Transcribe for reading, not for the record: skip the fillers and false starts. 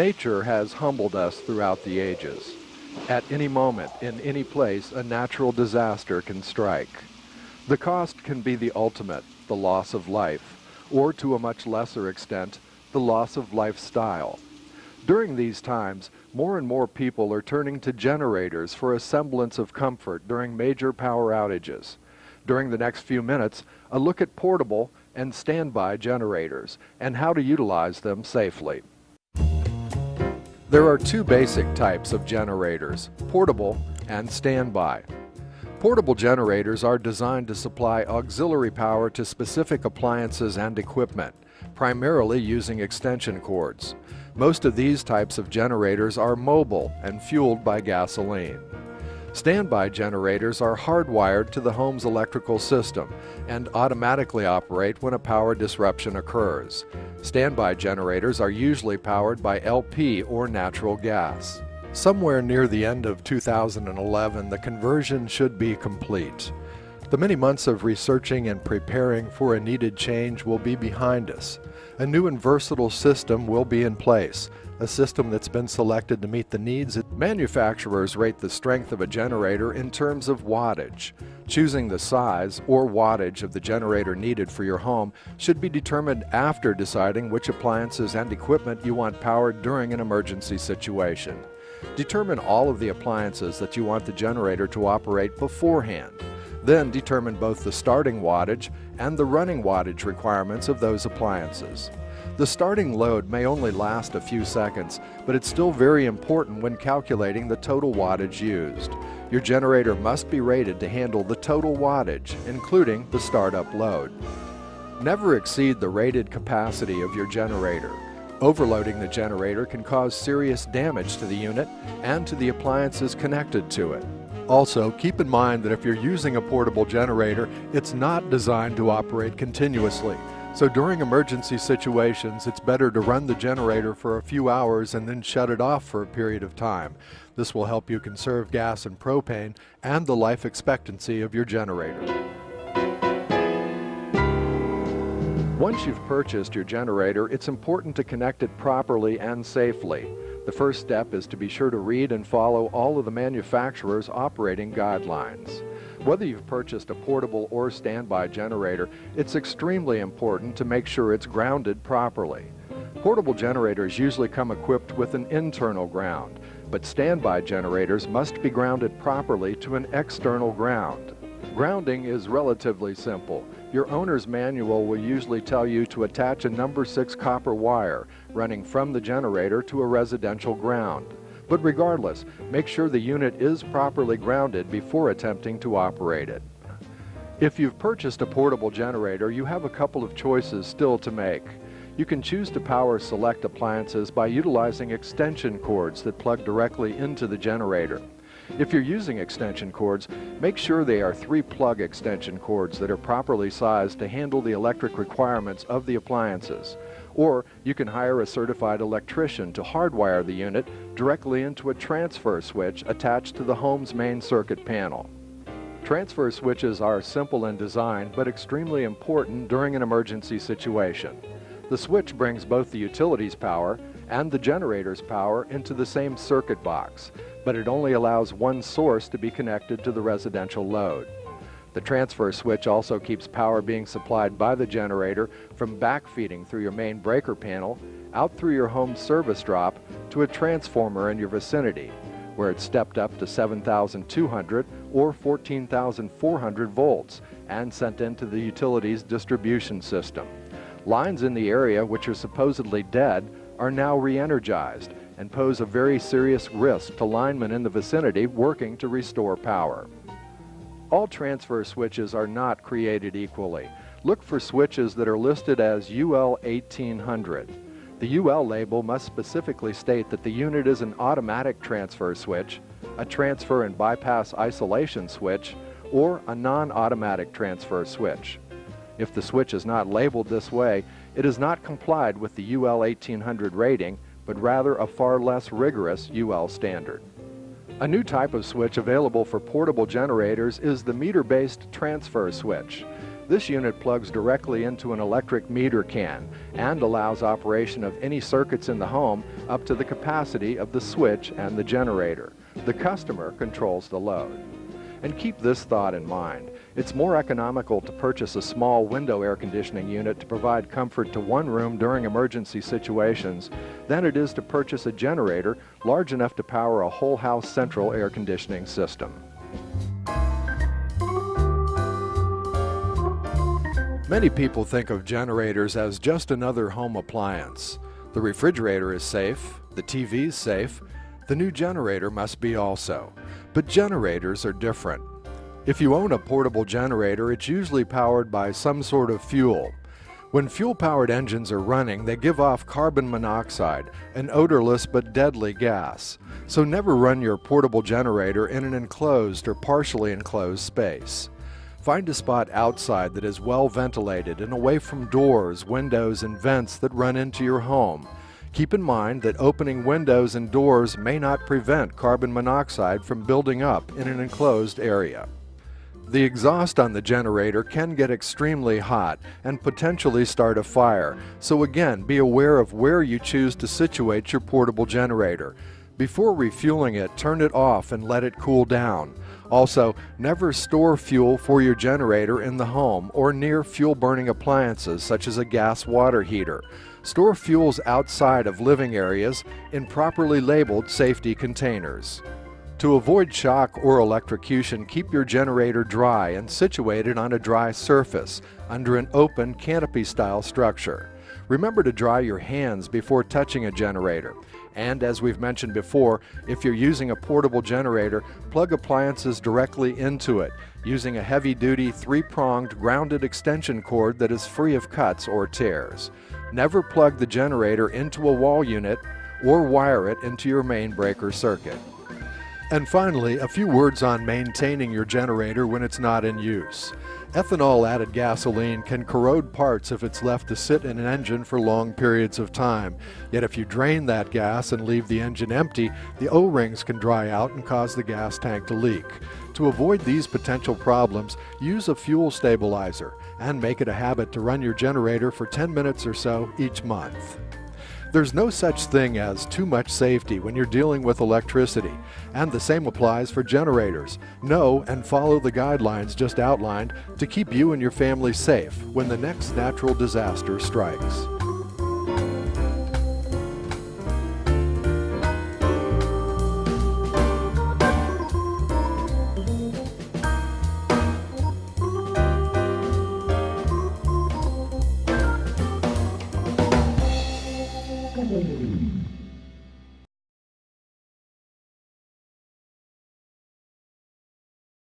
Nature has humbled us throughout the ages. At any moment, in any place, a natural disaster can strike. The cost can be the ultimate, the loss of life, or to a much lesser extent, the loss of lifestyle. During these times, more and more people are turning to generators for a semblance of comfort during major power outages. During the next few minutes, a look at portable and standby generators and how to utilize them safely. There are two basic types of generators, portable and standby. Portable generators are designed to supply auxiliary power to specific appliances and equipment, primarily using extension cords. Most of these types of generators are mobile and fueled by gasoline. Standby generators are hardwired to the home's electrical system and automatically operate when a power disruption occurs. Standby generators are usually powered by LP or natural gas. Somewhere near the end of 2011, the conversion should be complete. The many months of researching and preparing for a needed change will be behind us. A new and versatile system will be in place, a system that's been selected to meet the needs. Manufacturers rate the strength of a generator in terms of wattage. Choosing the size or wattage of the generator needed for your home should be determined after deciding which appliances and equipment you want powered during an emergency situation. Determine all of the appliances that you want the generator to operate beforehand. Then determine both the starting wattage and the running wattage requirements of those appliances. The starting load may only last a few seconds, but it's still very important when calculating the total wattage used. Your generator must be rated to handle the total wattage, including the startup load. Never exceed the rated capacity of your generator. Overloading the generator can cause serious damage to the unit and to the appliances connected to it. Also, keep in mind that if you're using a portable generator, it's not designed to operate continuously. So during emergency situations, it's better to run the generator for a few hours and then shut it off for a period of time. This will help you conserve gas and propane and the life expectancy of your generator. Once you've purchased your generator, it's important to connect it properly and safely. The first step is to be sure to read and follow all of the manufacturer's operating guidelines. Whether you've purchased a portable or standby generator, it's extremely important to make sure it's grounded properly. Portable generators usually come equipped with an internal ground, but standby generators must be grounded properly to an external ground. Grounding is relatively simple. Your owner's manual will usually tell you to attach a number 6 copper wire running from the generator to a residential ground. But regardless, make sure the unit is properly grounded before attempting to operate it. If you've purchased a portable generator, you have a couple of choices still to make. You can choose to power select appliances by utilizing extension cords that plug directly into the generator. If you're using extension cords, make sure they are 3-plug extension cords that are properly sized to handle the electric requirements of the appliances. Or you can hire a certified electrician to hardwire the unit directly into a transfer switch attached to the home's main circuit panel. Transfer switches are simple in design but extremely important during an emergency situation. The switch brings both the utilities power and the generator's power into the same circuit box, but it only allows one source to be connected to the residential load. The transfer switch also keeps power being supplied by the generator from backfeeding through your main breaker panel, out through your home service drop to a transformer in your vicinity, where it's stepped up to 7,200 or 14,400 volts and sent into the utilities distribution system. Lines in the area which are supposedly dead are now re-energized and pose a very serious risk to linemen in the vicinity working to restore power. All transfer switches are not created equally. Look for switches that are listed as UL 1800. The UL label must specifically state that the unit is an automatic transfer switch, a transfer and bypass isolation switch, or a non-automatic transfer switch. If the switch is not labeled this way, it is not complied with the UL 1800 rating, but rather a far less rigorous UL standard. A new type of switch available for portable generators is the meter-based transfer switch. This unit plugs directly into an electric meter can and allows operation of any circuits in the home up to the capacity of the switch and the generator. The customer controls the load. And keep this thought in mind. It's more economical to purchase a small window air conditioning unit to provide comfort to one room during emergency situations than it is to purchase a generator large enough to power a whole house central air conditioning system. Many people think of generators as just another home appliance. The refrigerator is safe, the TV is safe, the new generator must be also. But generators are different. If you own a portable generator, it's usually powered by some sort of fuel. When fuel-powered engines are running, they give off carbon monoxide, an odorless but deadly gas. So never run your portable generator in an enclosed or partially enclosed space. Find a spot outside that is well ventilated and away from doors, windows, and vents that run into your home. Keep in mind that opening windows and doors may not prevent carbon monoxide from building up in an enclosed area. The exhaust on the generator can get extremely hot and potentially start a fire, so again, be aware of where you choose to situate your portable generator. Before refueling it, turn it off and let it cool down. Also, never store fuel for your generator in the home or near fuel-burning appliances such as a gas water heater. Store fuels outside of living areas in properly labeled safety containers. To avoid shock or electrocution, keep your generator dry and situated on a dry surface under an open canopy-style structure. Remember to dry your hands before touching a generator. And as we've mentioned before, if you're using a portable generator, plug appliances directly into it using a heavy-duty 3-pronged grounded extension cord that is free of cuts or tears. Never plug the generator into a wall unit or wire it into your main breaker circuit. And finally, a few words on maintaining your generator when it's not in use. Ethanol-added gasoline can corrode parts if it's left to sit in an engine for long periods of time. Yet if you drain that gas and leave the engine empty, the O-rings can dry out and cause the gas tank to leak. To avoid these potential problems, use a fuel stabilizer and make it a habit to run your generator for 10 minutes or so each month. There's no such thing as too much safety when you're dealing with electricity, and the same applies for generators. Know and follow the guidelines just outlined to keep you and your family safe when the next natural disaster strikes. Thank you.